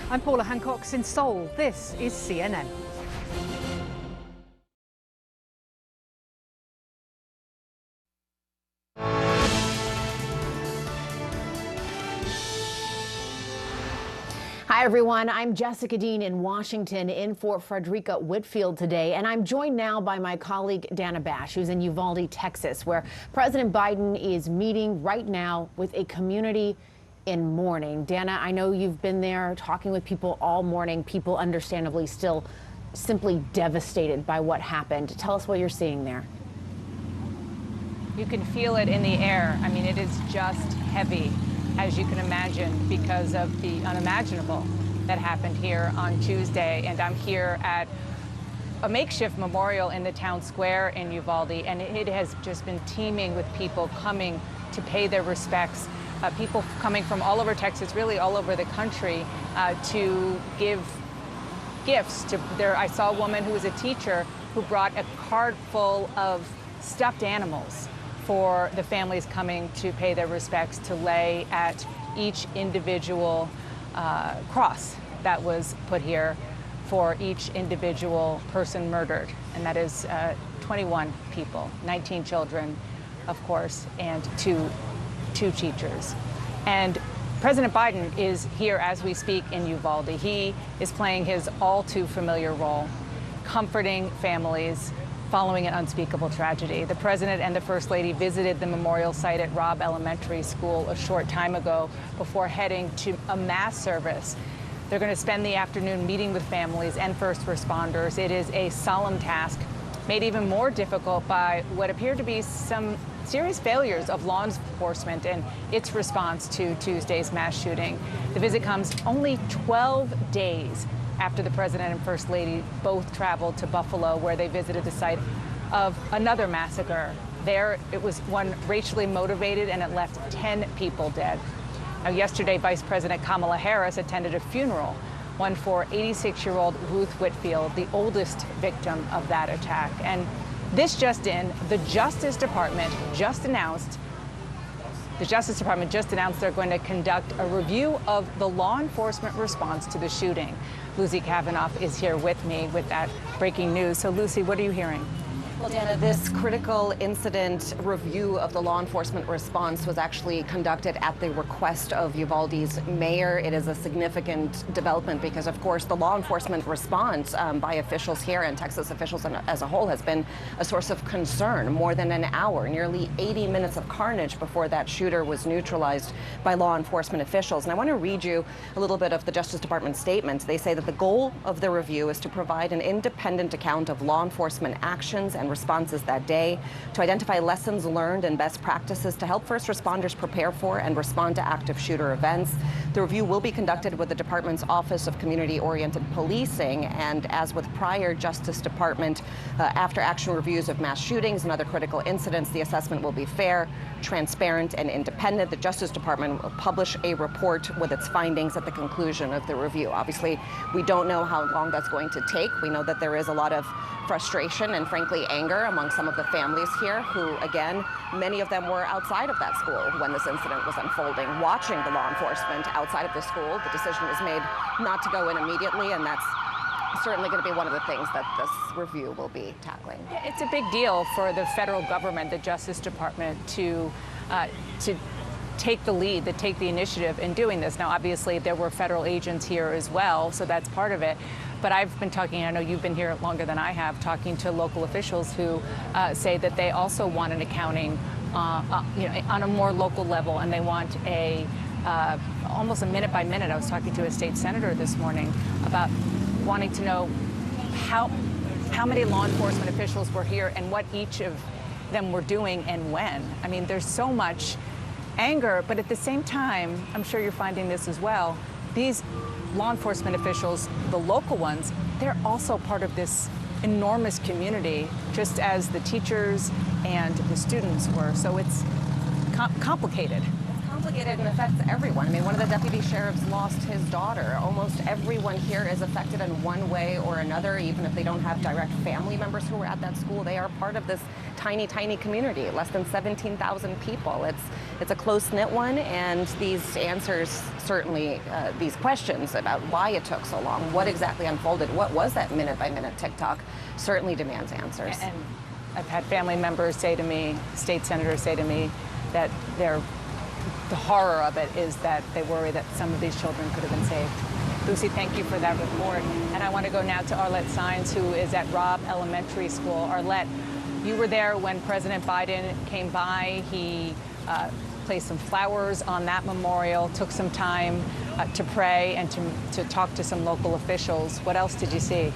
I'm Paula Hancock in Seoul. This is CNN. Hi, everyone. I'm Jessica Dean in Washington, in for Frederica Whitfield today. And I'm joined now by my colleague, Dana Bash, who's in Uvalde, Texas, where President Biden is meeting right now with a community in mourning. Dana, I know you've been there talking with people all morning, people understandably still simply devastated by what happened. Tell us what you're seeing there. You can feel it in the air. I mean, it is just heavy, as you can imagine, because of the unimaginable that happened here on Tuesday. And I'm here at a makeshift memorial in the town square in Uvalde, and it has just been teeming with people coming to pay their respects. People coming from all over Texas, really all over the country, to give gifts to I saw a woman who was a teacher who brought a cart full of stuffed animals for the families coming to pay their respects, to lay at each individual cross that was put here for each individual person murdered. And that is 21 people, 19 children, of course, and two teachers. And President Biden is here as we speak in Uvalde. He is playing his all too familiar role, comforting families following an unspeakable tragedy. The president and the first lady visited the memorial site at Robb Elementary School a short time ago before heading to a mass service. They're going to spend the afternoon meeting with families and first responders. It is a solemn task, made even more difficult by what appear to be some serious failures of law enforcement and its response to Tuesday's mass shooting. The visit comes only 12 days after the president and first lady both traveled to Buffalo, where they visited the site of another massacre. There, it was one racially motivated, and it left 10 people dead. Now, yesterday, Vice President Kamala Harris attended a funeral, one for 86-year-old Ruth Whitfield, the oldest victim of that attack. And this just in, the Justice Department just announced they're going to conduct a review of the law enforcement response to the shooting. Lucy Kavanaugh is here with me with that breaking news. So, Lucy, what are you hearing? Well, Dana, this critical incident review of the law enforcement response was actually conducted at the request of Uvalde's mayor. It is a significant development because, of course, the law enforcement response by officials here and Texas officials as a whole has been a source of concern. More than an hour, nearly 80 minutes of carnage before that shooter was neutralized by law enforcement officials. And I want to read you a little bit of the Justice Department statement. They say that the goal of the review is to provide an independent account of law enforcement actions and responses that day, to identify lessons learned and best practices to help first responders prepare for and respond to active shooter events. The review will be conducted with the department's Office of Community-Oriented Policing, and as with prior Justice Department after-action reviews of mass shootings and other critical incidents, the assessment will be fair, transparent, and independent. The Justice Department will publish a report with its findings at the conclusion of the review. Obviously, we don't know how long that's going to take. We know that there is a lot of frustration and, frankly, anger among some of the families here who, again, many of them were outside of that school when this incident was unfolding, watching the law enforcement outside of the school. The decision was made not to go in immediately, and that's certainly going to be one of the things that this review will be tackling. It's a big deal for the federal government, the Justice Department, to take the lead, to take the initiative in doing this. Now, obviously, there were federal agents here as well, so that's part of it. But I've been talking, I know you've been here longer than I have, talking to local officials who say that they also want an accounting on a more local level, and they want almost a minute by minute. I was talking to a state senator this morning about wanting to know how many law enforcement officials were here and what each of them were doing and when. I mean, there's so much anger, but at the same time, I'm sure you're finding this as well, these law enforcement officials, the local ones, they're also part of this enormous community, just as the teachers and the students were. So it's complicated. complicated and affects everyone. I mean, one of the deputy sheriffs lost his daughter. Almost everyone here is affected in one way or another, even if they don't have direct family members who were at that school. They are part of this tiny, tiny community, less than 17,000 people. It's a close-knit one, and these answers, certainly these questions about why it took so long, what exactly unfolded, what was that minute-by-minute TikTok, certainly demands answers. And I've had family members say to me, state senators say to me, that the horror of it is that they worry that some of these children could have been saved. Lucy, thank you for that report. And I want to go now to Arlette Saenz, who is at Robb Elementary School. Arlette, you were there when President Biden came by. He placed some flowers on that memorial, took some time to pray and to talk to some local officials. What else did you see?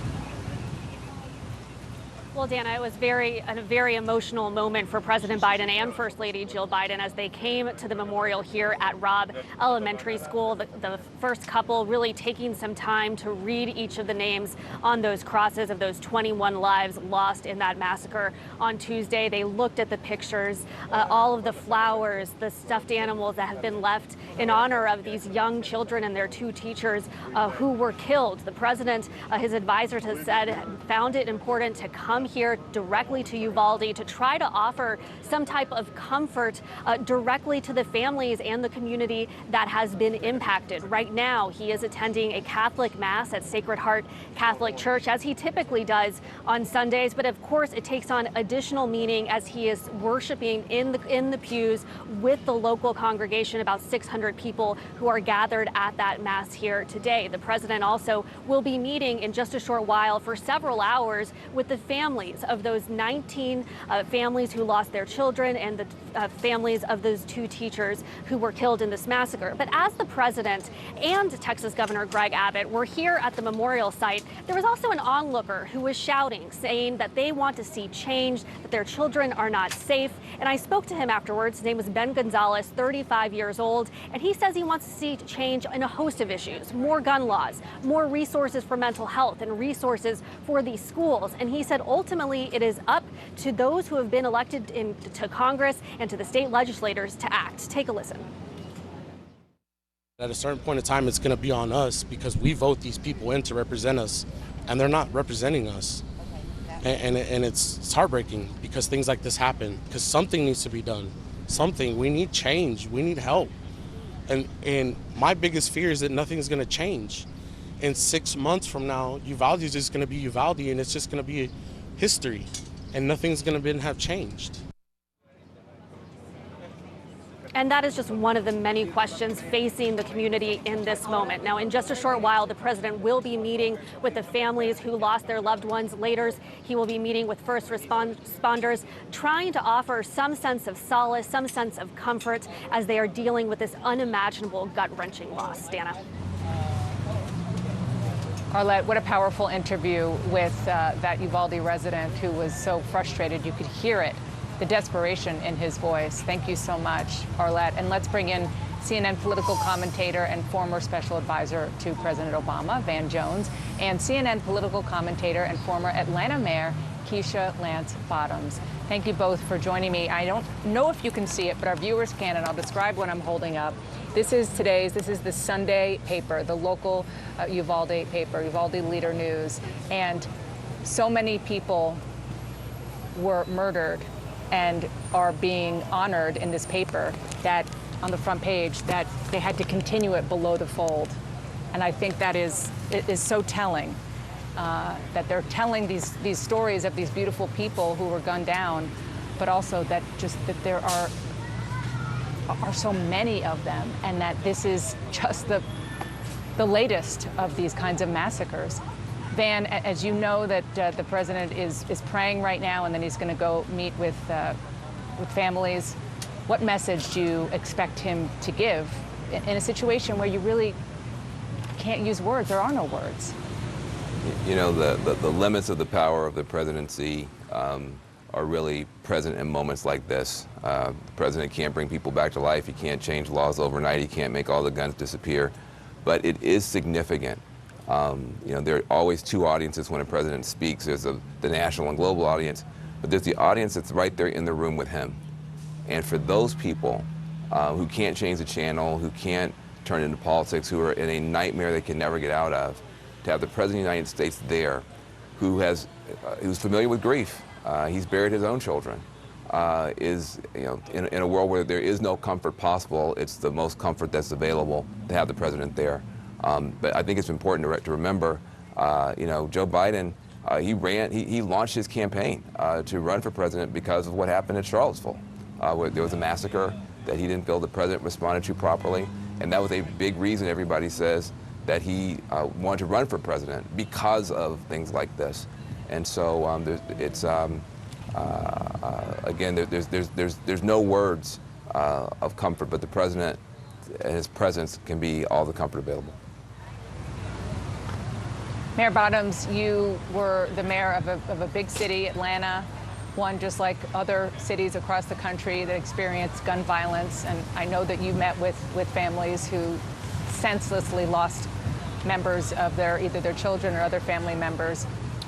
Well, Dana, it was a very emotional moment for President Biden and First Lady Jill Biden as they came to the memorial here at Robb Elementary School. The first couple really taking some time to read each of the names on those crosses of those 21 lives lost in that massacre on Tuesday. They looked at the pictures, all of the flowers, the stuffed animals that have been left in honor of these young children and their two teachers who were killed. The president, his advisors has said, found it important to come here directly to Uvalde to try to offer some type of comfort directly to the families and the community that has been impacted. Right now, he is attending a Catholic Mass at Sacred Heart Catholic Church, as he typically does on Sundays. But of course, it takes on additional meaning as he is worshiping in the pews with the local congregation, about 600 people who are gathered at that Mass here today. The president also will be meeting in just a short while for several hours with the families of those 19 families who lost their children and the families of those two teachers who were killed in this massacre. But as the president and Texas Governor Greg Abbott were here at the memorial site, there was also an onlooker who was shouting, saying that they want to see change, that their children are not safe. And I spoke to him afterwards. His name was Ben Gonzalez, 35 years old, and he says he wants to see change in a host of issues: more gun laws, more resources for mental health, and resources for these schools. And he said ultimately it is up to those who have been elected to Congress and to the state legislators to act. Take a listen. At a certain point in time, it's going to be on us because we vote these people in to represent us, and they're not representing us. And it's heartbreaking because things like this happen, because something needs to be done. Something. We need change. We need help. And my biggest fear is that nothing's going to change. In 6 months from now, Uvalde is just going to be Uvalde, and it's just going to be history, and nothing's going to have changed. And that is just one of the many questions facing the community in this moment. Now, in just a short while, the president will be meeting with the families who lost their loved ones. Later, he will be meeting with first responders, trying to offer some sense of solace, some sense of comfort as they are dealing with this unimaginable, gut-wrenching loss. Dana. Arlette, what a powerful interview with that Uvalde resident who was so frustrated. You could hear it, the desperation in his voice. Thank you so much, Arlette. And let's bring in CNN political commentator and former special advisor to President Obama, Van Jones, and CNN political commentator and former Atlanta Mayor, Keisha Lance Bottoms. Thank you both for joining me. I don't know if you can see it, but our viewers can, and I'll describe what I'm holding up. This is the Sunday paper, the local Uvalde paper, Uvalde Leader News. And so many people were murdered and are being honored in this paper that on the front page that they had to continue it below the fold. And I think that is so telling, that they're telling these stories of these beautiful people who were gunned down, but also that there are so many of them, and that this is just the latest of these kinds of massacres. Van, as you know, that the president is praying right now, and then he's going to go meet with families. What message do you expect him to give in a situation where you really can't use words? There are no words. You know, the limits of the power of the presidency are really present in moments like this. The president can't bring people back to life. He can't change laws overnight. He can't make all the guns disappear. But it is significant. You know, there are always two audiences when a president speaks. There's the national and global audience, but there's the audience that's right there in the room with him. And for those people, who can't change the channel, who can't turn into politics, who are in a nightmare they can never get out of, to have the President of the United States there, who's familiar with grief. He's buried his own children. Is, in a world where there is no comfort possible, it's the most comfort that's available to have the president there. But I think it's important to remember, Joe Biden, he launched his campaign to run for president because of what happened in Charlottesville, where there was a massacre that he didn't feel the president responded to properly, and that was a big reason everybody says that he wanted to run for president, because of things like this. And so again, there's no words of comfort, but the president and his presence can be all the comfort available. Mayor Bottoms, you were the mayor of a big city, Atlanta, one just like other cities across the country that experienced gun violence. And I know that you met with families who senselessly lost members of either their children or other family members.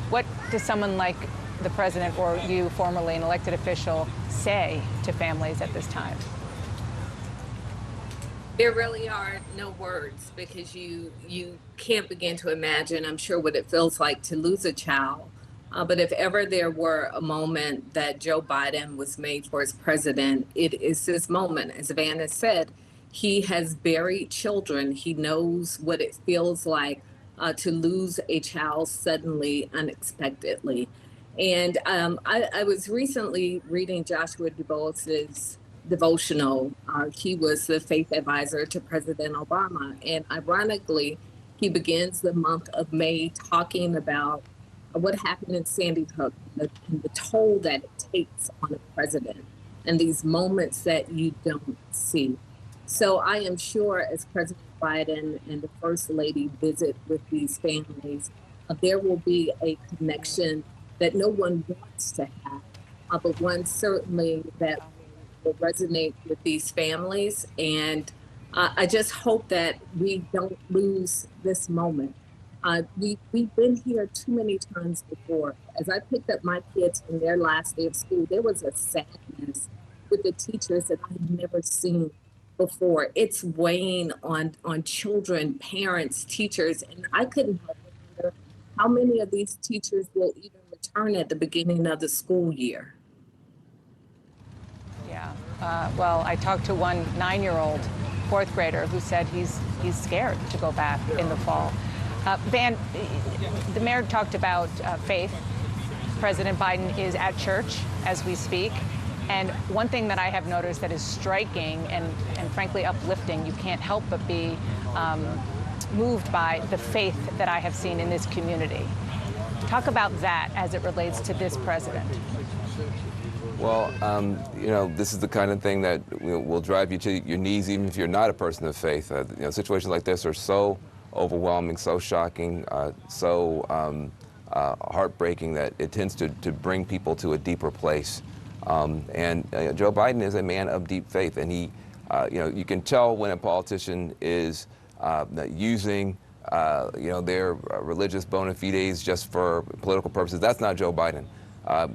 What does someone like the president, or you, formerly an elected official, say to families at this time? There really are no words, because you can't begin to imagine, I'm sure, what it feels like to lose a child. But if ever there were a moment that Joe Biden was made for as president, it is this moment. As Vanna said, he has buried children. He knows what it feels like to lose a child suddenly, unexpectedly. And I was recently reading Joshua DuBois's devotional. He was the faith advisor to President Obama. And ironically, he begins the month of May talking about what happened in Sandy Hook and the toll that it takes on a president, and these moments that you don't see. So I am sure, as President Biden and the First Lady visit with these families, there will be a connection that no one wants to have, but one certainly that will resonate with these families. And I just hope that we don't lose this moment. We've been here too many times before. As I picked up my kids in their last day of school, there was a sadness with the teachers that I've never seen before. It's weighing on children, parents, teachers, and I couldn't help but wonder how many of these teachers will even return at the beginning of the school year. Yeah. Well, I talked to one 9-year-old fourth grader who said he's scared to go back in the fall. Van, the mayor talked about faith. President Biden is at church as we speak. And one thing that I have noticed that is striking and frankly uplifting, you can't help but be moved by the faith that I have seen in this community. Talk about that as it relates to this president. Well, this is the kind of thing that will drive you to your knees, even if you're not a person of faith. Situations like this are so overwhelming, so shocking, so heartbreaking that it tends to bring people to a deeper place. And Joe Biden is a man of deep faith, and he, you can tell when a politician is using, their religious bona fides just for political purposes. That's not Joe Biden.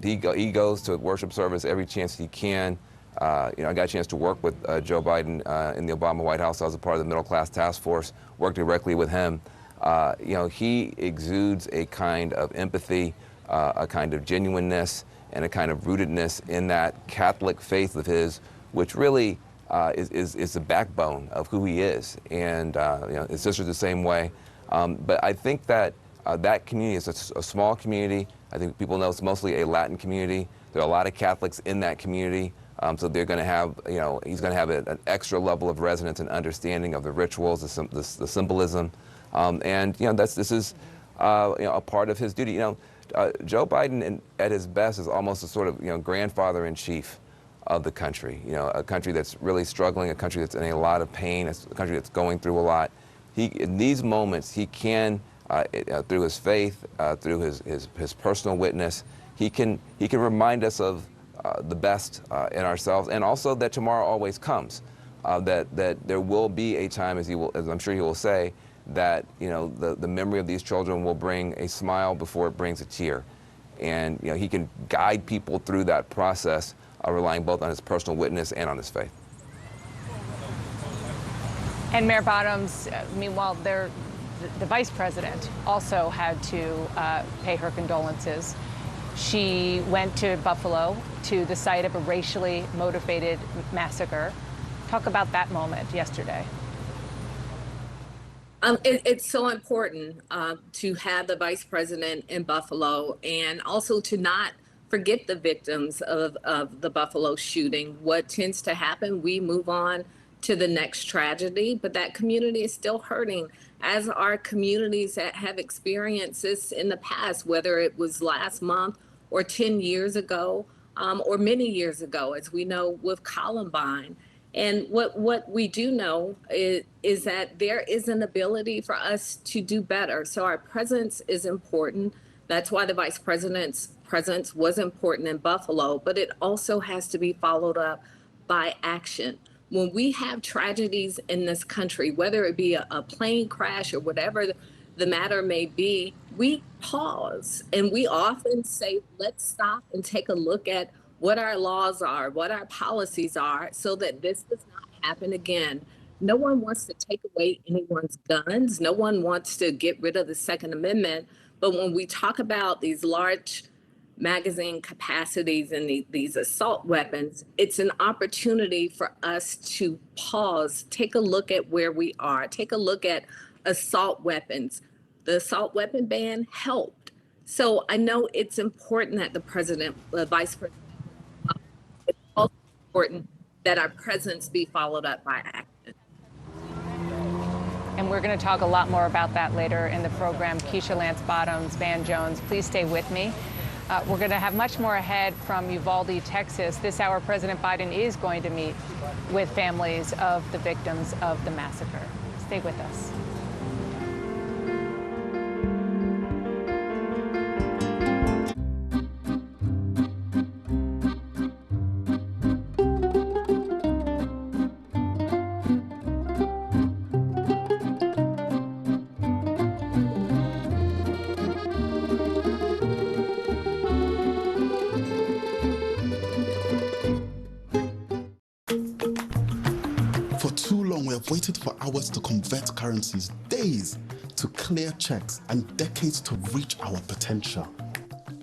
He goes to worship service every chance he can. I got a chance to work with Joe Biden in the Obama White House. I was a part of the Middle Class Task Force, worked directly with him. He exudes a kind of empathy, a kind of genuineness, and a kind of rootedness in that Catholic faith of his, which really is the backbone of who he is. And his sister's the same way. But I think that that community is a small community. I think people know it's mostly a Latin community. There are a lot of Catholics in that community. So they're going to have, he's going to have an extra level of resonance and understanding of the rituals, the symbolism. This is a part of his duty. Joe Biden at his best is almost a sort of, grandfather in chief of the country. A country that's really struggling, a country that's in a lot of pain, a country that's going through a lot. In these moments, he can, through his faith, through his personal witness, he can remind us of the best in ourselves, and also that tomorrow always comes. That there will be a time, as I'm sure he will say, that the memory of these children will bring a smile before it brings a tear, and he can guide people through that process, relying both on his personal witness and on his faith. And Mayor Bottoms, meanwhile, the vice president also had to pay her condolences. She went to Buffalo, to the site of a racially motivated massacre. Talk about that moment yesterday. It's so important to have the vice president in Buffalo, and also to not forget the victims of the Buffalo shooting. What tends to happen, we move on to the next tragedy, but that community is still hurting, as are communities that have experienced this in the past, whether it was last month or 10 years ago, or many years ago, as we know with Columbine. And what we do know is that there is an ability for us to do better. So our presence is important. That's why the vice president's presence was important in Buffalo, but it also has to be followed up by action. When we have tragedies in this country, whether it be a plane crash or whatever the matter may be, we pause and we often say, let's stop and take a look at what our laws are, what our policies are, so that this does not happen again. No one wants to take away anyone's guns. No one wants to get rid of the Second Amendment. But when we talk about these large magazine capacities and these assault weapons, it's an opportunity for us to pause, take a look at where we are, take a look at assault weapons. The assault weapon ban helped. So I know it's important that the vice president, it's also important that our presence be followed up by action. And we're going to talk a lot more about that later in the program. Keisha Lance Bottoms, Van Jones, please stay with me. We're going to have much more ahead from Uvalde, Texas. This hour, President Biden is going to meet with families of the victims of the massacre. Stay with us. We have waited for hours to convert currencies, days to clear checks, and decades to reach our potential.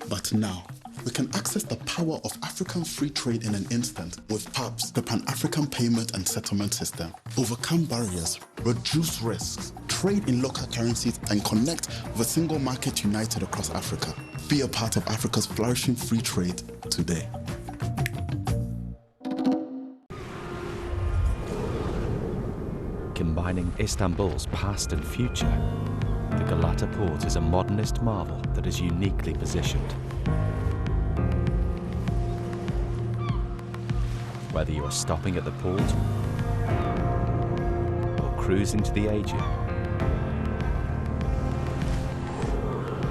But now, we can access the power of African free trade in an instant with PAPS, the Pan-African Payment and Settlement System. Overcome barriers, reduce risks, trade in local currencies, and connect with a single market united across Africa. Be a part of Africa's flourishing free trade today. Combining Istanbul's past and future, the Galata Port is a modernist marvel that is uniquely positioned. Whether you are stopping at the port or cruising to the Aegean,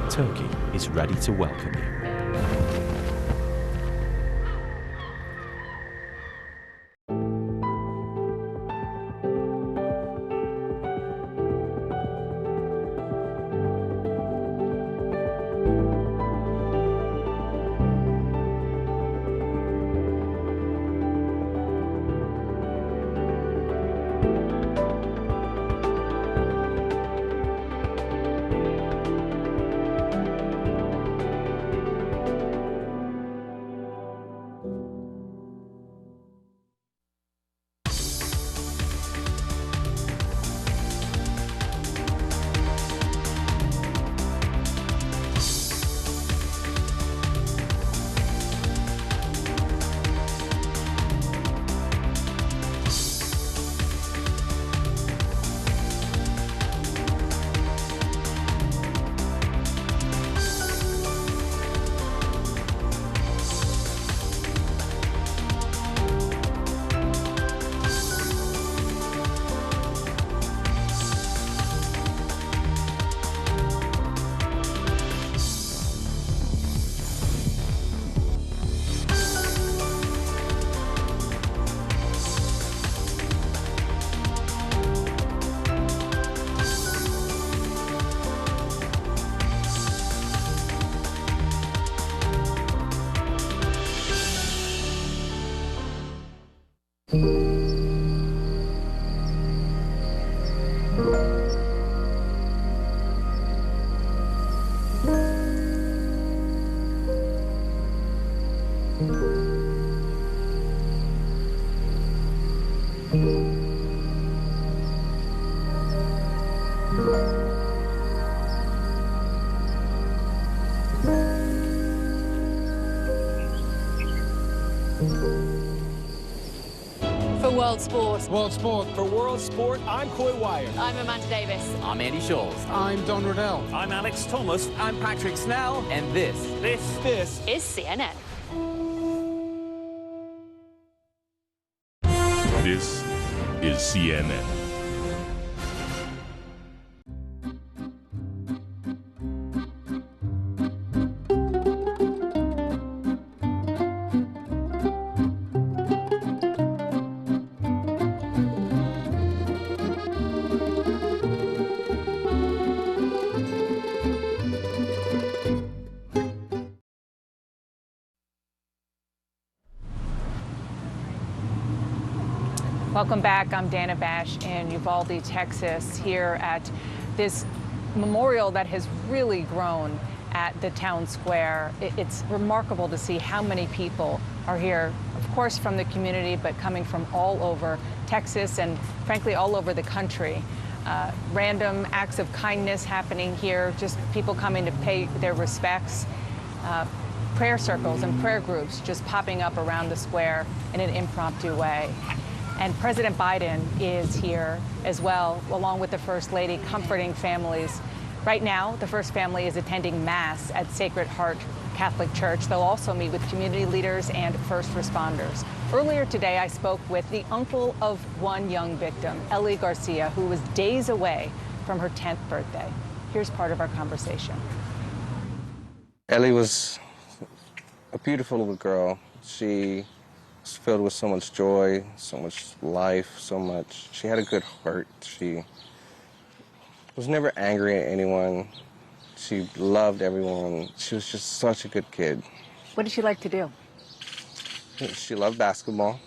Turkey is ready to welcome you. For World Sport. World Sport. For World Sport, I'm Coy Wire. I'm Amanda Davis. I'm Andy Scholes. I'm Don Riddell. I'm Alex Thomas. I'm Patrick Snell. And this is CNN. This is CNN. Welcome back. I'm Dana Bash in Uvalde, Texas, here at this memorial that has really grown at the town square. It's remarkable to see how many people are here, of course, from the community, but coming from all over Texas and, frankly, all over the country. Random acts of kindness happening here, just people coming to pay their respects. Prayer circles and prayer groups just popping up around the square in an impromptu way. And President Biden is here as well, along with the First Lady, comforting families. Right now, the First Family is attending Mass at Sacred Heart Catholic Church. They'll also meet with community leaders and first responders. Earlier today, I spoke with the uncle of one young victim, Ellie Garcia, who was days away from her 10th birthday. Here's part of our conversation. Ellie was a beautiful little girl. She was filled with so much joy, so much life, so much. She had a good heart. She was never angry at anyone. She loved everyone. She was just such a good kid. What did she like to do? She loved basketball.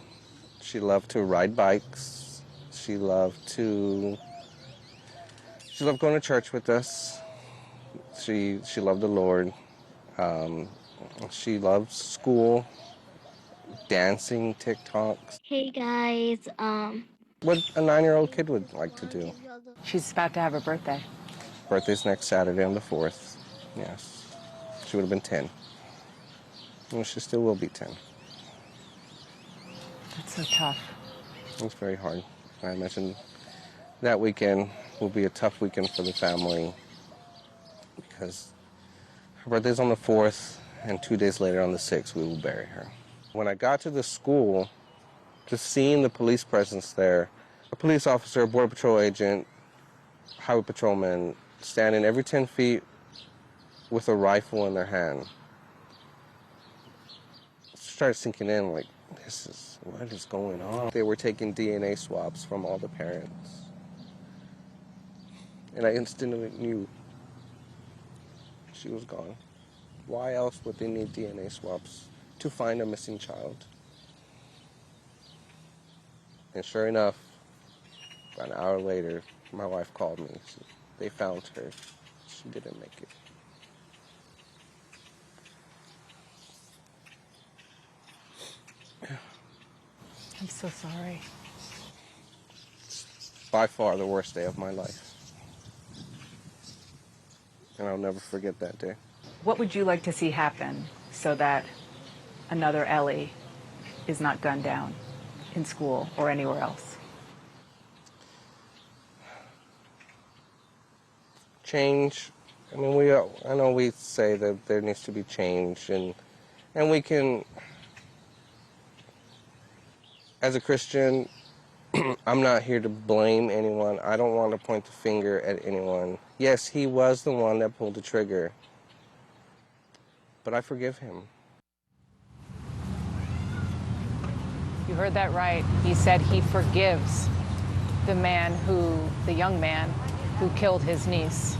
She loved to ride bikes. She loved going to church with us. She loved the Lord. She loved school. Dancing, TikToks. Hey guys, What a 9-year-old kid would like to do. She's about to have her birthday. Birthday's next Saturday on the 4th. Yes. She would have been 10. And she still will be 10. That's so tough. It's very hard. I mentioned that weekend will be a tough weekend for the family because her birthday's on the 4th, and 2 days later on the 6th, we will bury her. When I got to the school, just seeing the police presence there, a police officer, a Border Patrol agent, highway patrolman, standing every 10 feet with a rifle in their hand. It started sinking in, like, what is going on? They were taking DNA swabs from all the parents. And I instantly knew she was gone. Why else would they need DNA swabs? To find a missing child. And sure enough, about an hour later, my wife called me. They found her. She didn't make it. I'm so sorry. By far the worst day of my life. And I'll never forget that day. What would you like to see happen so that another Ellie is not gunned down in school or anywhere else? Change. I mean, I know we say that there needs to be change, and we can, as a Christian, I'm not here to blame anyone. I don't want to point the finger at anyone. Yes, he was the one that pulled the trigger, but I forgive him. You heard that right. He said he forgives the young man who killed his niece.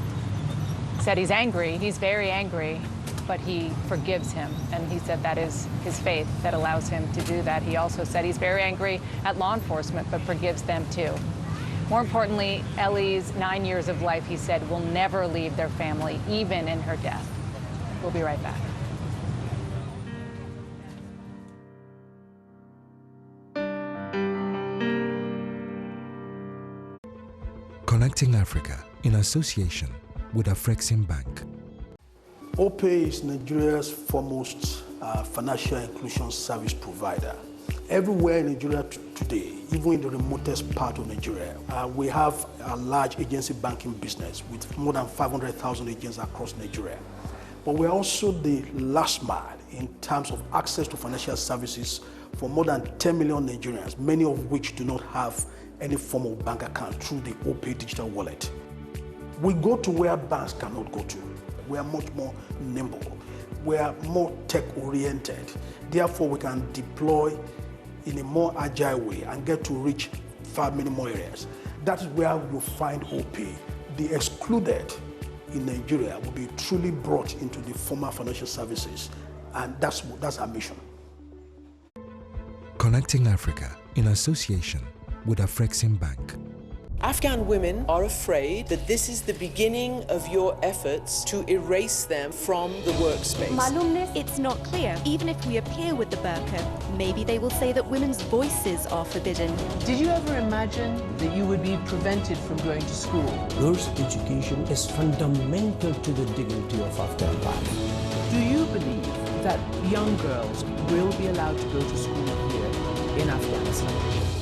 Said he's angry, he's very angry, but he forgives him. And he said that is his faith that allows him to do that. He also said he's very angry at law enforcement, but forgives them too. More importantly, Ellie's 9 years of life, he said, will never leave their family, even in her death. We'll be right back. Connecting Africa in association with Afreximbank. OPay is Nigeria's foremost financial inclusion service provider. Everywhere in Nigeria today, even in the remotest part of Nigeria, we have a large agency banking business with more than 500,000 agents across Nigeria. But we're also the last mile in terms of access to financial services for more than 10 million Nigerians, many of which do not have any form of bank account through the OPay digital wallet. We go to where banks cannot go to. We are much more nimble. We are more tech-oriented. Therefore, we can deploy in a more agile way and get to reach far many more areas. That is where you find OPay. The excluded in Nigeria will be truly brought into the formal financial services, and that's our mission. Connecting Africa in association with Afreximbank. Afghan women are afraid that this is the beginning of your efforts to erase them from the workspace. Malumness, it's not clear. Even if we appear with the burqa, maybe they will say that women's voices are forbidden. Did you ever imagine that you would be prevented from going to school? Girls' education is fundamental to the dignity of Afghan life. Do you believe that young girls will be allowed to go to school here in Afghanistan?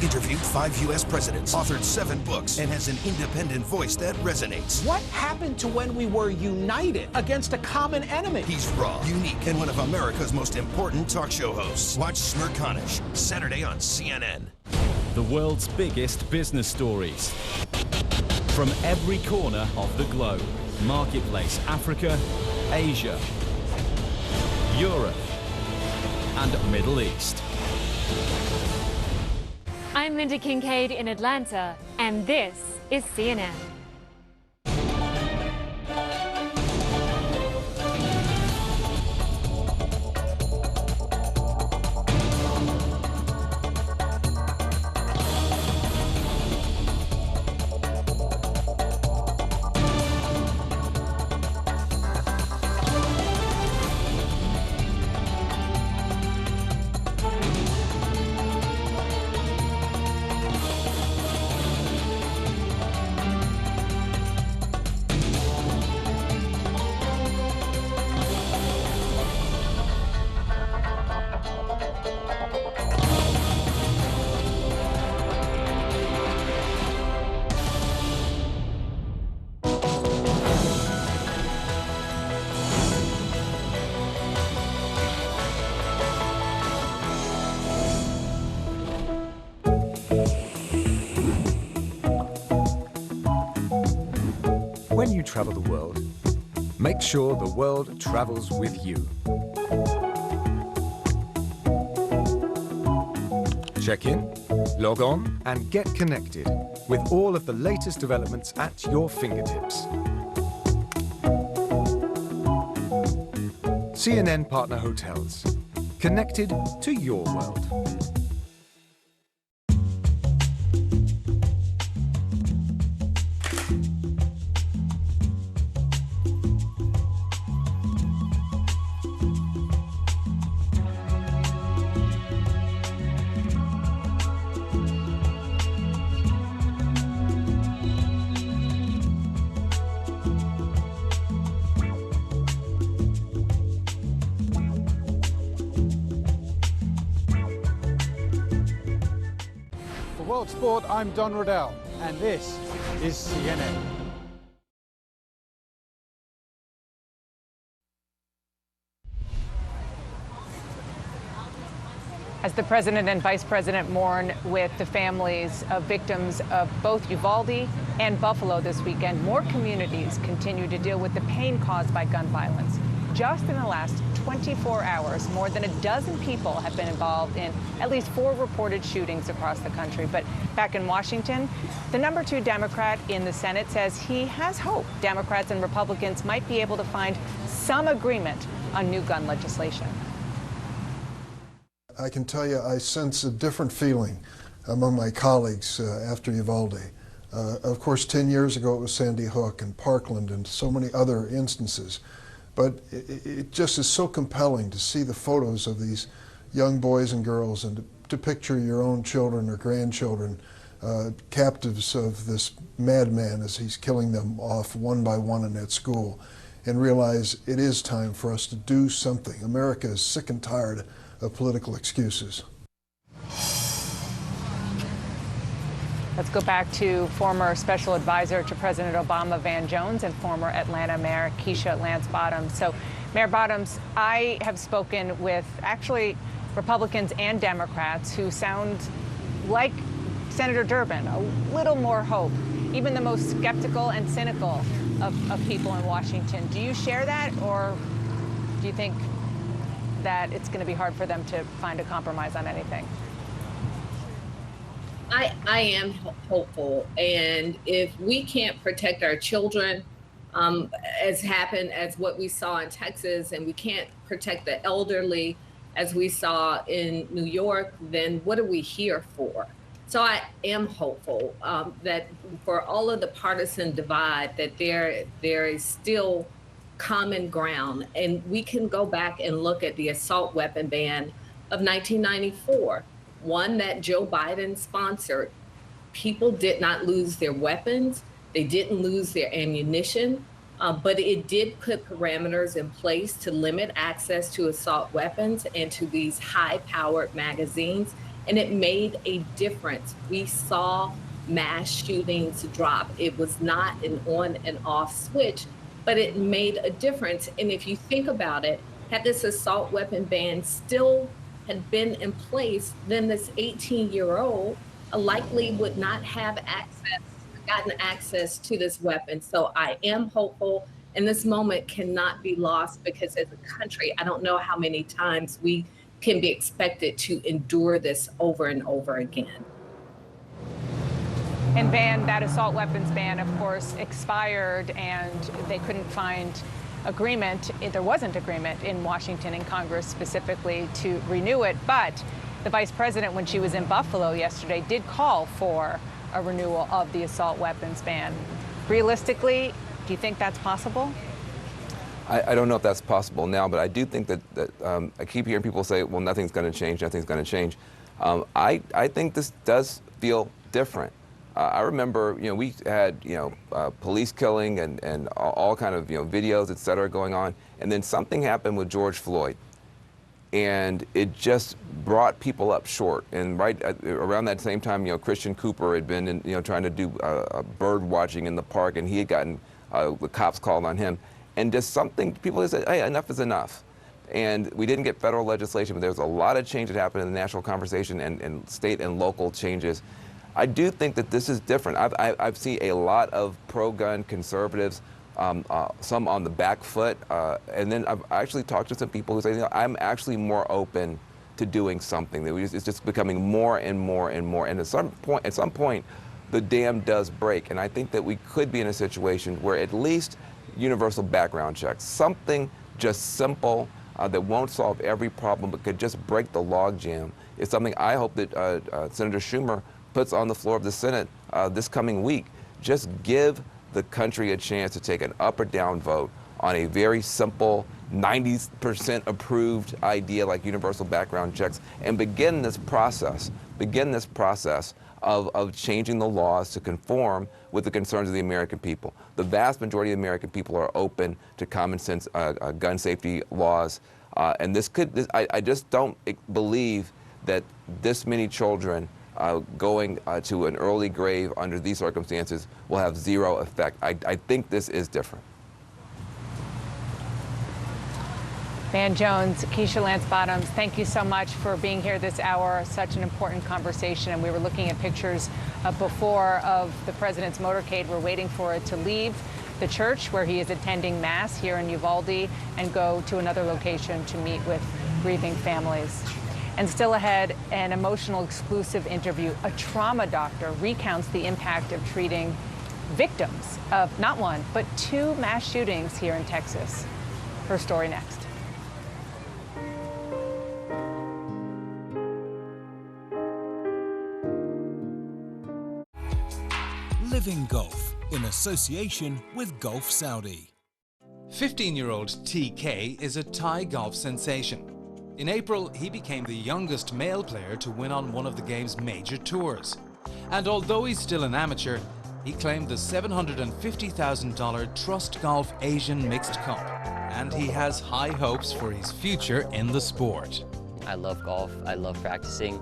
Interviewed 5 U.S. presidents, authored 7 books, and has an independent voice that resonates. What happened to when we were united against a common enemy? He's raw, unique, and one of America's most important talk show hosts. Watch Smirconish, Saturday on CNN. The world's biggest business stories. From every corner of the globe. Marketplace Africa, Asia, Europe, and Middle East. I'm Linda Kincaid in Atlanta, and this is CNN. When you travel the world, make sure the world travels with you. Check in, log on, and get connected with all of the latest developments at your fingertips. CNN Partner Hotels. Connected to your world. For World Sport, I'm Don Riddell, and this is CNN. As the president and vice president mourn with the families of victims of both Uvalde and Buffalo this weekend, more communities continue to deal with the pain caused by gun violence. Just in the last 24 hours, more than a dozen people have been involved in at least 4 reported shootings across the country. But back in Washington, the number 2 Democrat in the Senate says he has hope Democrats and Republicans might be able to find some agreement on new gun legislation. I can tell you I sense a different feeling among my colleagues after Uvalde. Of course, 10 years ago it was Sandy Hook and Parkland and so many other instances. But it just is so compelling to see the photos of these young boys and girls and to picture your own children or grandchildren captives of this madman as he's killing them off one by one in that school, and realize it is time for us to do something. America is sick and tired of political excuses. Let's go back to former special advisor to President Obama, Van Jones, and former Atlanta Mayor Keisha Lance Bottoms. So, Mayor Bottoms, I have spoken with actually Republicans and Democrats who sound like Senator Durbin, a little more hope, even the most skeptical and cynical of people in Washington. Do you share that, or do you think that it's going to be hard for them to find a compromise on anything? I am hopeful, and if we can't protect our children, as happened as what we saw in Texas, and we can't protect the elderly as we saw in New York, then what are we here for? So I am hopeful that for all of the partisan divide, that there is still common ground, and we can go back and look at the assault weapon ban of 1994. One that Joe Biden sponsored. People did not lose their weapons. They didn't lose their ammunition, but it did put parameters in place to limit access to assault weapons and to these high-powered magazines, and it made a difference. We saw mass shootings drop. It was not an on and off switch, but it made a difference. And if you think about it, had this assault weapon ban still had been in place, then this 18-year-old likely would not have gotten access to this weapon. So I am hopeful, and this moment cannot be lost, because as a country, I don't know how many times we can be expected to endure this over and over again. And that assault weapons ban, of course, expired, and they couldn't find agreement. There wasn't agreement in Washington and Congress specifically to renew it. But the vice president, when she was in Buffalo yesterday, did call for a renewal of the assault weapons ban. Realistically, do you think that's possible? I don't know if that's possible now, but I do think that I keep hearing people say, well, nothing's going to change, nothing's going to change. I think this does feel different. I remember, we had, police killing and all kind of, videos, et cetera, going on. And then something happened with George Floyd. And it just brought people up short. And around that same time, Christian Cooper had been, trying to do bird watching in the park, and he had gotten the cops called on him. And just something, people said, hey, enough is enough. And we didn't get federal legislation, but there was a lot of change that happened in the national conversation and state and local changes. I do think that this is different. I've seen a lot of pro-gun conservatives, some on the back foot, and then I've actually talked to some people who say, I'm actually more open to doing something. It's just becoming more and more and more. And at some point, the dam does break. And I think that we could be in a situation where at least universal background checks, something just simple that won't solve every problem, but could just break the logjam, is something I hope that Senator Schumer puts on the floor of the Senate this coming week. Just give the country a chance to take an up or down vote on a very simple 90% approved idea like universal background checks, and begin this process of changing the laws to conform with the concerns of the American people. The vast majority of the American people are open to common sense gun safety laws, and I just don't believe that this many children going to an early grave under these circumstances will have zero effect. I think this is different. Van Jones, Keisha Lance Bottoms, thank you so much for being here this hour. Such an important conversation. And we were looking at pictures before of the president's motorcade. We're waiting for it to leave the church where he is attending Mass here in Uvalde and go to another location to meet with grieving families. And still ahead, an emotional exclusive interview. A trauma doctor recounts the impact of treating victims of not one, but 2 mass shootings here in Texas. Her story next. Living Golf in association with Gulf Saudi. 15-year-old TK is a Thai golf sensation. In April, he became the youngest male player to win on one of the game's major tours. And although he's still an amateur, he claimed the $750,000 Trust Golf Asian Mixed Cup, and he has high hopes for his future in the sport. I love golf, I love practicing.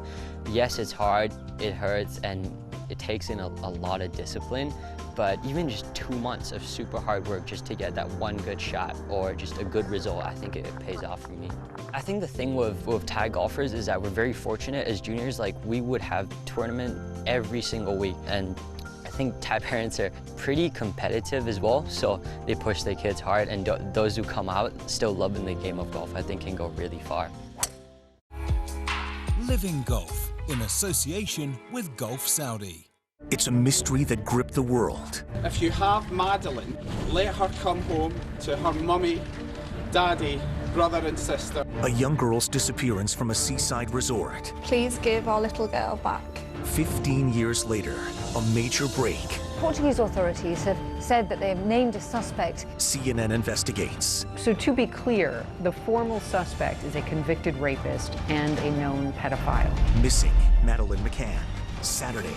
Yes, it's hard, it hurts, and it takes in a lot of discipline, but even just 2 months of super hard work just to get that one good shot or just a good result, I think it pays off for me. I think the thing with Thai golfers is that we're very fortunate as juniors. Like, we would have tournament every single week, and I think Thai parents are pretty competitive as well, so they push their kids hard, and those who come out still loving the game of golf, I think can go really far. Living Golf in association with Gulf Saudi. It's a mystery that gripped the world. If you have Madeline, let her come home to her mummy, daddy, brother and sister. A young girl's disappearance from a seaside resort. Please give our little girl back. 15 years later, a major break. Portuguese authorities have said that they've named a suspect. CNN investigates. So to be clear, the formal suspect is a convicted rapist and a known pedophile. Missing Madeline McCann, Saturday.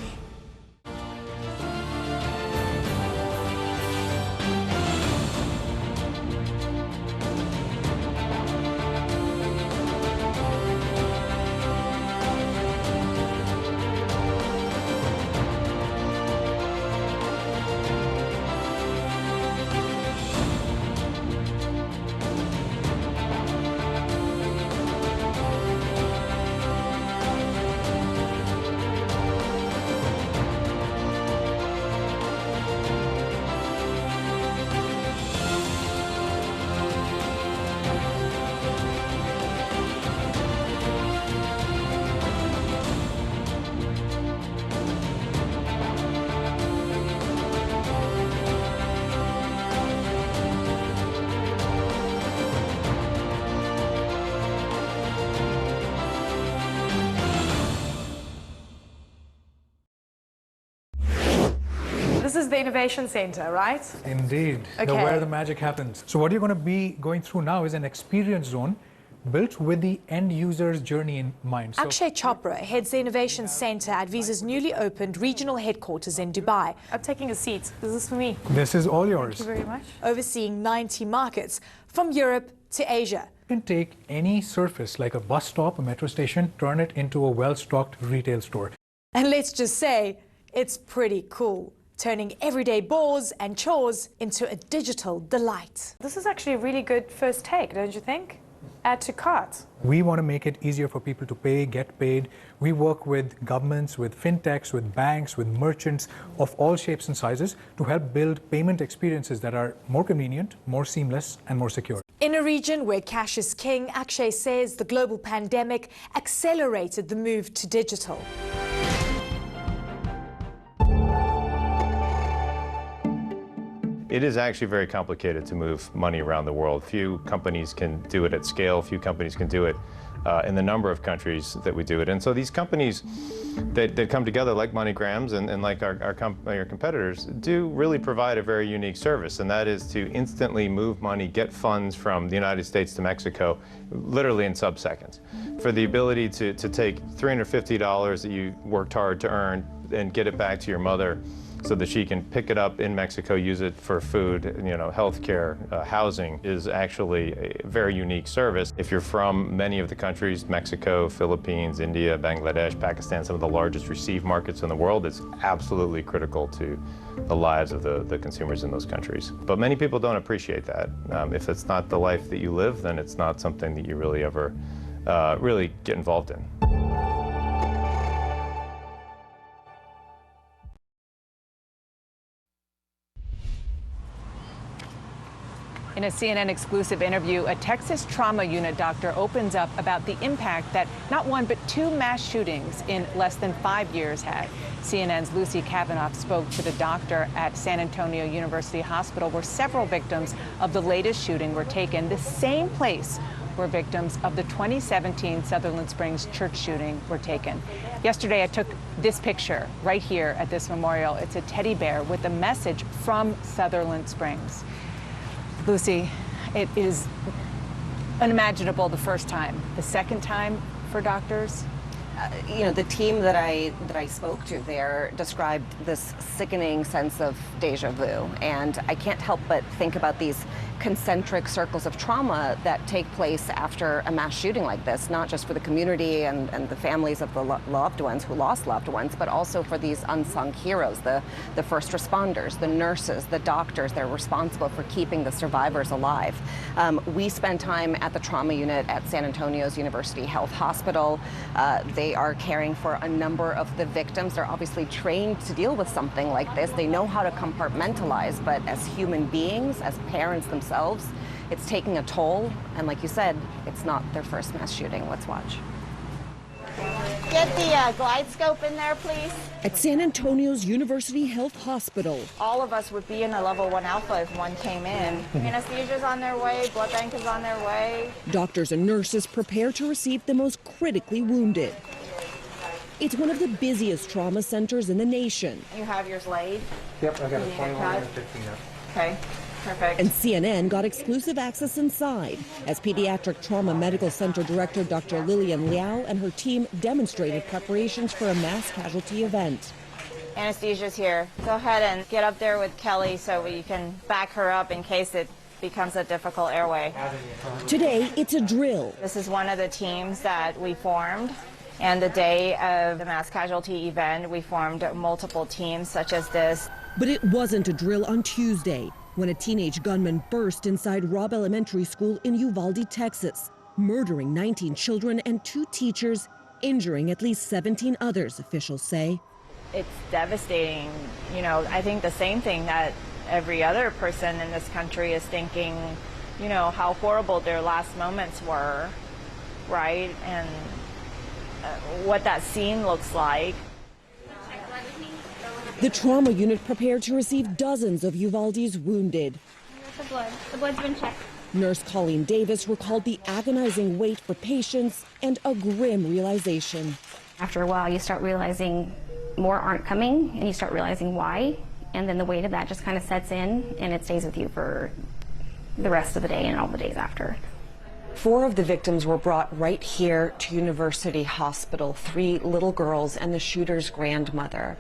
This is the Innovation Center, right? Indeed, Okay. where the magic happens. So what you're going to be going through now is an experience zone built with the end user's journey in mind. So Akshay Chopra heads the Innovation Center at Visa's newly opened regional headquarters in Dubai. I'm taking a seat. This is for me. this is all yours. Thank you very much. Overseeing 90 markets from Europe to Asia. You can take any surface like a bus stop, a metro station, turn it into a well-stocked retail store. And let's just say, it's pretty cool, turning everyday bores and chores into a digital delight. This is actually a really good first take, don't you think? Add to cart. We want to make it easier for people to pay, get paid. We work with governments, with fintechs, with banks, with merchants of all shapes and sizes to help build payment experiences that are more convenient, more seamless, and more secure. In a region where cash is king, Akshay says the global pandemic accelerated the move to digital. It is actually very complicated to move money around the world. Few companies can do it at scale. Few companies can do it in the number of countries that we do it. And so these companies that come together like MoneyGrams and like our competitors do really provide a very unique service, and that is to instantly move money, get funds from the United States to Mexico, literally in sub-seconds. For the ability to take $350 that you worked hard to earn and get it back to your mother so that she can pick it up in Mexico, use it for food, healthcare, housing, is actually a very unique service. If you're from many of the countries, Mexico, Philippines, India, Bangladesh, Pakistan, some of the largest receive markets in the world, it's absolutely critical to the lives of the consumers in those countries. But many people don't appreciate that. If it's not the life that you live, then it's not something that you really ever really get involved in. In a CNN exclusive interview, a Texas trauma unit doctor opens up about the impact that not one but 2 mass shootings in less than 5 years had. CNN's Lucy Kavanaugh spoke to the doctor at San Antonio University Hospital, where several victims of the latest shooting were taken, the same place where victims of the 2017 Sutherland Springs church shooting were taken. Yesterday, I took this picture right here at this memorial. It's a teddy bear with a message from Sutherland Springs. Lucy, it is unimaginable the first time. The second time for doctors? You know, the team that I spoke to there described this sickening sense of deja vu, and I can't help but think about these concentric circles of trauma that take place after a mass shooting like this, not just for the community and the families of the loved ones who lost loved ones, but also for these unsung heroes, the first responders, the nurses, the doctors. They're responsible for keeping the survivors alive. We spend time at the trauma unit at San Antonio's University Health Hospital. They are caring for a number of the victims. They're obviously trained to deal with something like this. They know how to compartmentalize, but as human beings, as parents themselves, it's taking a toll. And like you said, it's not their first mass shooting. Let's watch. Get the glide scope in there, please. At San Antonio's University Health Hospital. All of us would be in a level 1 alpha if one came in. Anesthesia's on their way, blood bank is on their way. Doctors and nurses prepare to receive the most critically wounded. It's one of the busiest trauma centers in the nation. You have yours laid? Yep, I got a 21 and a 15 up. Okay. Perfect. And CNN got exclusive access inside as Pediatric Trauma Medical Center Director Dr. Lillian Liao and her team demonstrated preparations for a mass casualty event. Anesthesia's here. Go ahead and get up there with Kelly so we can back her up in case it becomes a difficult airway. Today, it's a drill. This is one of the teams that we formed. And the day of the mass casualty event, we formed multiple teams such as this. But it wasn't a drill on Tuesday, when a teenage gunman burst inside Robb Elementary School in Uvalde, Texas, murdering 19 children and 2 teachers, injuring at least 17 others, officials say. It's devastating. You know, I think the same thing that every other person in this country is thinking, you know, how horrible their last moments were, right? And what that scene looks like. The trauma unit prepared to receive dozens of Uvalde's wounded. The blood. The blood's been checked. Nurse Colleen Davis recalled the agonizing wait for patients and a grim realization. After a while, you start realizing more aren't coming, and you start realizing why, and then the weight of that just kind of sets in, and it stays with you for the rest of the day and all the days after. 4 of the victims were brought right here to University Hospital, 3 little girls and the shooter's grandmother.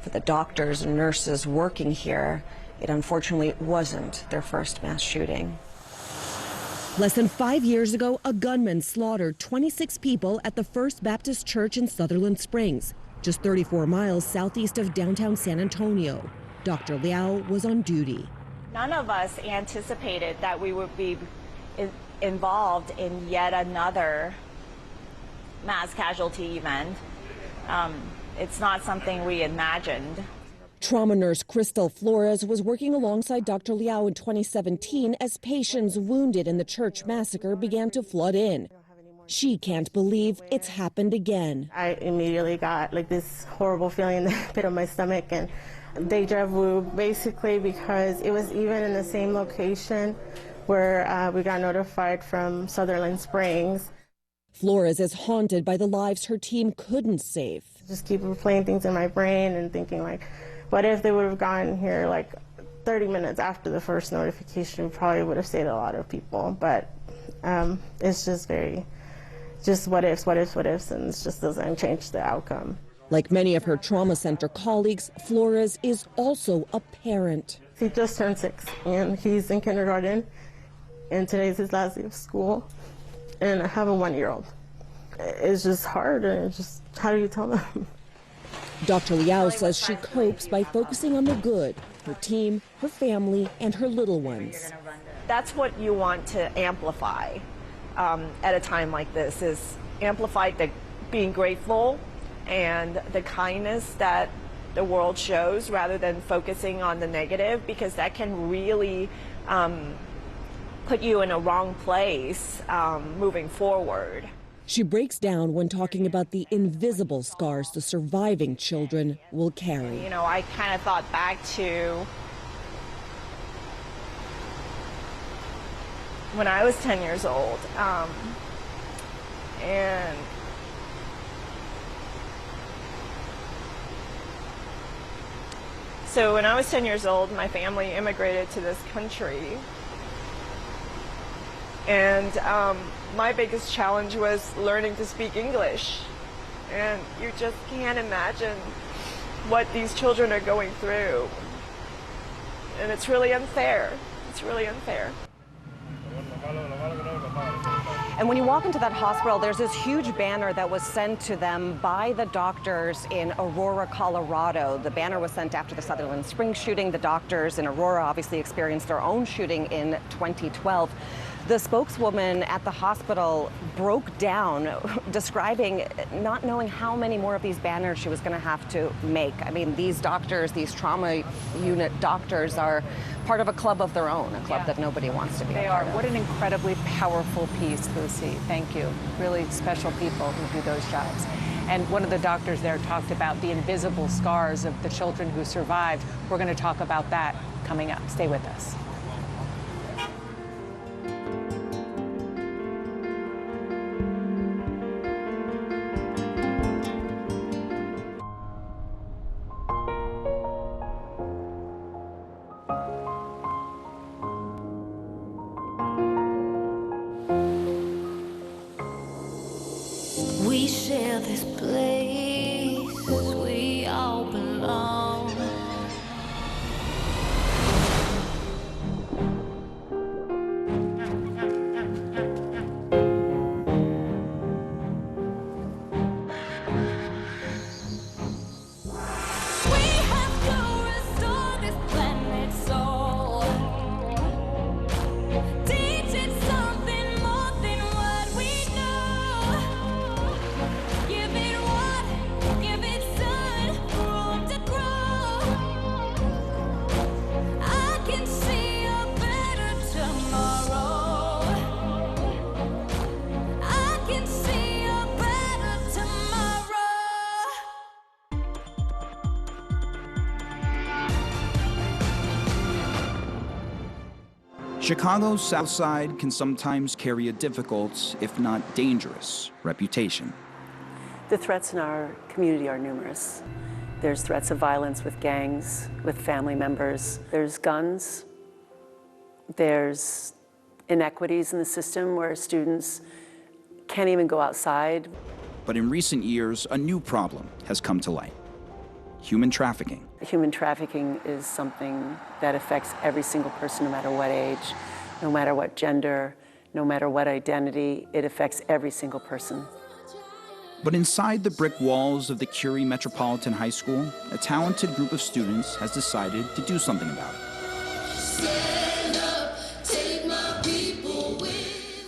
For the doctors and nurses working here, it unfortunately wasn't their first mass shooting. Less than 5 years ago, a gunman slaughtered 26 people at the First Baptist Church in Sutherland Springs, just 34 miles southeast of downtown San Antonio. Dr. Liao was on duty. None of us anticipated that we would be involved in yet another mass casualty event. It's not something we imagined. Trauma nurse Crystal Flores was working alongside Dr. Liao in 2017 as patients wounded in the church massacre began to flood in. She can't believe it's happened again. I immediately got like this horrible feeling in the pit of my stomach and deja vu, basically because it was even in the same location where we got notified from Sutherland Springs. Flores is haunted by the lives her team couldn't save. Just keep replaying things in my brain and thinking like, what if they would have gotten here like 30 minutes after the first notification? We probably would have saved a lot of people, but it's just what ifs, and it just doesn't change the outcome. Like many of her trauma center colleagues, Flores is also a parent. He just turned 6 and he's in kindergarten. And today's his last day of school, and I have a 1-year-old. It's just hard, and it's just, how do you tell them? Dr. Liao says she copes by focusing on the good, her team, her family, and her little ones. That's what you want to amplify at a time like this, is amplify the being grateful and the kindness that the world shows rather than focusing on the negative, because that can really put you in a wrong place moving forward. She breaks down when talking about the invisible scars the surviving children will carry. You know, I kind of thought back to when I was 10 years old, and so when I was 10 years old, my family immigrated to this country, and my biggest challenge was learning to speak English, and you just can't imagine what these children are going through, and it's really unfair. It's really unfair. And when you walk into that hospital, there's this huge banner that was sent to them by the doctors in Aurora, Colorado. The banner was sent after the Sutherland Springs shooting. The doctors in Aurora obviously experienced their own shooting in 2012. The spokeswoman at the hospital broke down, describing not knowing how many more of these banners she was going to have to make. I mean, these doctors, these trauma unit doctors, are part of a club of their own, a club that nobody wants to be a part of. What an incredibly powerful piece, Lucy. Thank you. Really special people who do those jobs. And one of the doctors there talked about the invisible scars of the children who survived. We're going to talk about that coming up. Stay with us. We share this place, we all belong. We have to restore this planet's soul. Teach it something more than what we know. Give it water, give it sun, room to grow. I can see a better tomorrow. I can see a better tomorrow. Chicago's South Side can sometimes carry a difficult, if not dangerous, reputation. The threats in our community are numerous. There's threats of violence with gangs, with family members. There's guns. There's inequities in the system where students can't even go outside. But in recent years, a new problem has come to light: human trafficking. Human trafficking is something that affects every single person, no matter what age, no matter what gender, no matter what identity. It affects every single person. But inside the brick walls of the Curie Metropolitan High School, a talented group of students has decided to do something about it.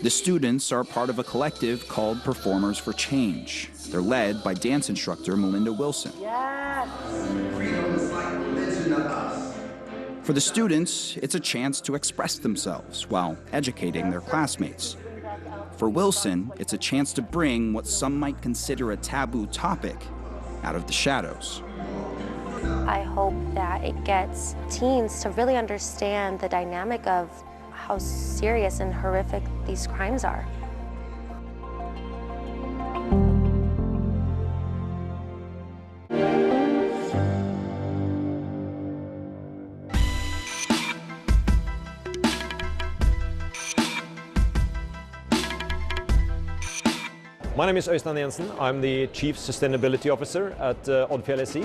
The students are part of a collective called Performers for Change. They're led by dance instructor Melinda Wilson. For the students, it's a chance to express themselves while educating their classmates. For Wilson, it's a chance to bring what some might consider a taboo topic out of the shadows. I hope that it gets teens to really understand the dynamic of how serious and horrific these crimes are. My name is Øystein Jensen. I'm the Chief Sustainability Officer at Odfjell SE.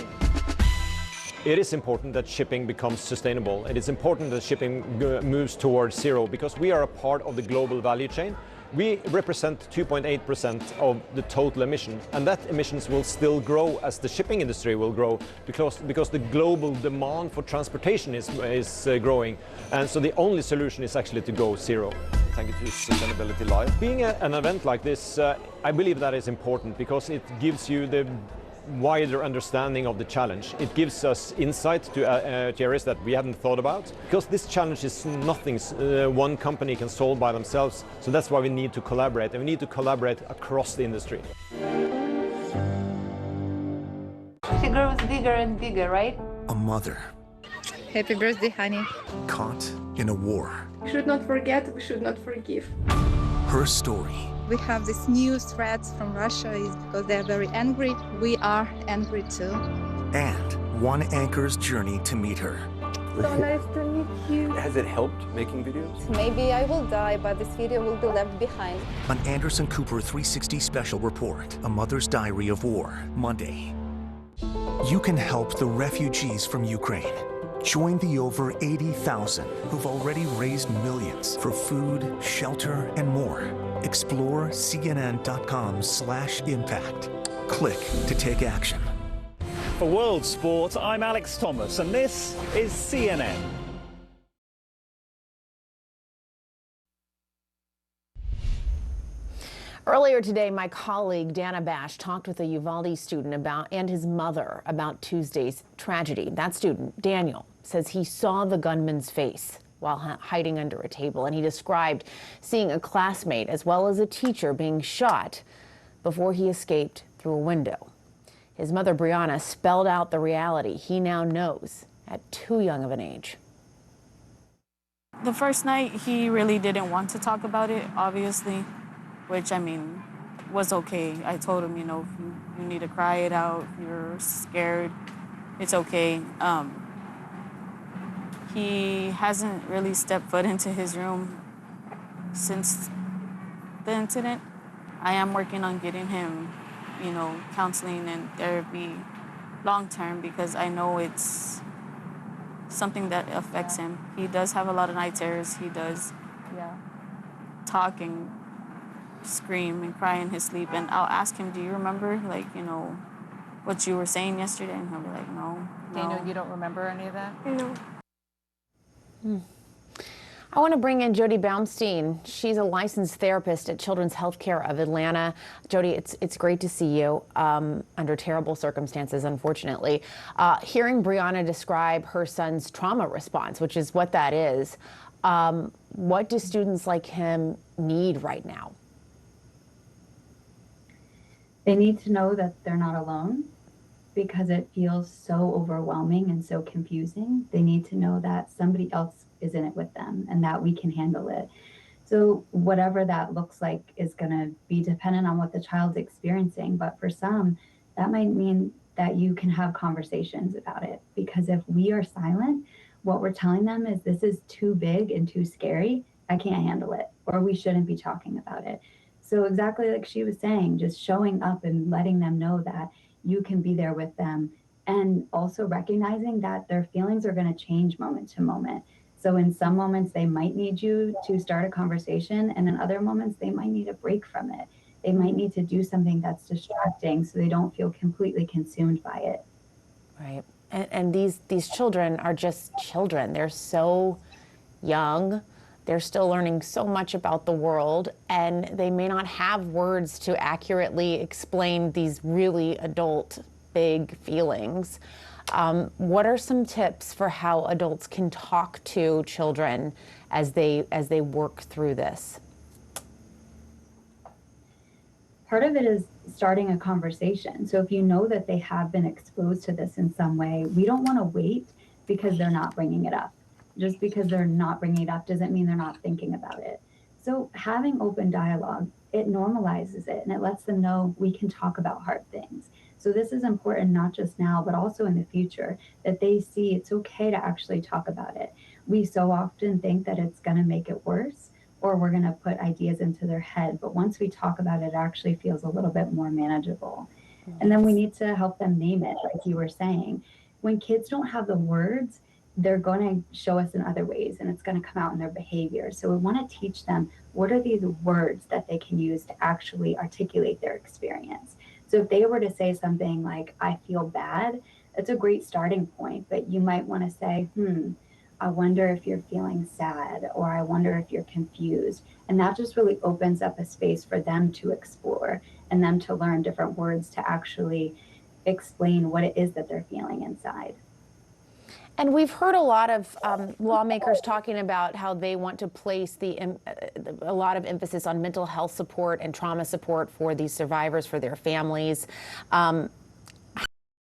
It is important that shipping becomes sustainable. It is important that shipping moves towards zero because we are a part of the global value chain. We represent 2.8% of the total emission, and that emissions will still grow as the shipping industry will grow because the global demand for transportation is growing. And so the only solution is actually to go zero. Thank you to Sustainability Live. Being an event like this, I believe that is important because it gives you the wider understanding of the challenge. It gives us insight to areas that we haven't thought about, because this challenge is nothing one company can solve by themselves. So that's why we need to collaborate, and we need to collaborate across the industry. She grows bigger and bigger, right? A mother Happy birthday, honey. caught in a war. We should not forget, we should not forgive. Her story, We have these new threats from Russia is because they are very angry. We are angry too. and one anchor's journey to meet her. So nice to meet you. Has it helped making videos? Maybe I will die, but this video will be left behind. An Anderson Cooper 360 special report, A Mother's Diary of War, Monday. You can help the refugees from Ukraine. Join the over 80,000 who've already raised millions for food, shelter, and more. Explore cnn.com/impact. Click to take action. For World Sport, I'm Alex Thomas, and this is CNN. Earlier today, my colleague Dana Bash talked with a Uvalde student and his mother about Tuesday's tragedy. That student, Daniel, says he saw the gunman's face while hiding under a table, and he described seeing a classmate as well as a teacher being shot before he escaped through a window. His mother, Brianna, spelled out the reality he now knows at too young of an age. The first night, he really didn't want to talk about it, obviously, which, I mean, was okay. I told him, you know, if you need to cry it out, if you're scared, it's okay. He hasn't really stepped foot into his room since the incident. I am working on getting him, you know, counseling and therapy long-term, because I know it's something that affects him. He does have a lot of night terrors. He does talk and scream and cry in his sleep. And I'll ask him, do you remember, like, you know, what you were saying yesterday? And he'll be like, no. Daniel, you don't remember any of that? No. I want to bring in Jody Baumstein. She's a licensed therapist at Children's Healthcare of Atlanta. Jody, it's great to see you under terrible circumstances, unfortunately. Hearing Brianna describe her son's trauma response, which is what that is, what do students like him need right now? They need to know that they're not alone, because it feels so overwhelming and so confusing. They need to know that somebody else is in it with them and that we can handle it. So whatever that looks like is going to be dependent on what the child's experiencing. But for some, that might mean that you can have conversations about it, because if we are silent, what we're telling them is this is too big and too scary. I can't handle it, or we shouldn't be talking about it. So exactly like she was saying, just showing up and letting them know that you can be there with them, and also recognizing that their feelings are going to change moment to moment. So in some moments they might need you to start a conversation, and in other moments they might need a break from it. They might need to do something that's distracting so they don't feel completely consumed by it. Right. And these children are just children. They're so young. They're still learning so much about the world, and they may not have words to accurately explain these really adult, big feelings. What are some tips for how adults can talk to children as they work through this? Part of it is starting a conversation. So if you know that they have been exposed to this in some way, we don't want to wait because they're not bringing it up. Just because they're not bringing it up doesn't mean they're not thinking about it. So having open dialogue, it normalizes it, and it lets them know we can talk about hard things. So this is important not just now, but also in the future, that they see it's okay to actually talk about it. We so often think that it's going to make it worse, or we're going to put ideas into their head. But once we talk about it, it actually feels a little bit more manageable. And then we need to help them name it, like you were saying. When kids don't have the words, they're going to show us in other ways, and it's going to come out in their behavior. So we want to teach them what are these words that they can use to actually articulate their experience. So if they were to say something like, I feel bad, that's a great starting point, but you might want to say, I wonder if you're feeling sad, or I wonder if you're confused. And that just really opens up a space for them to explore and them to learn different words to actually explain what it is that they're feeling inside. And we've heard a lot of lawmakers talking about how they want to place a lot of emphasis on mental health support and trauma support for these survivors, for their families.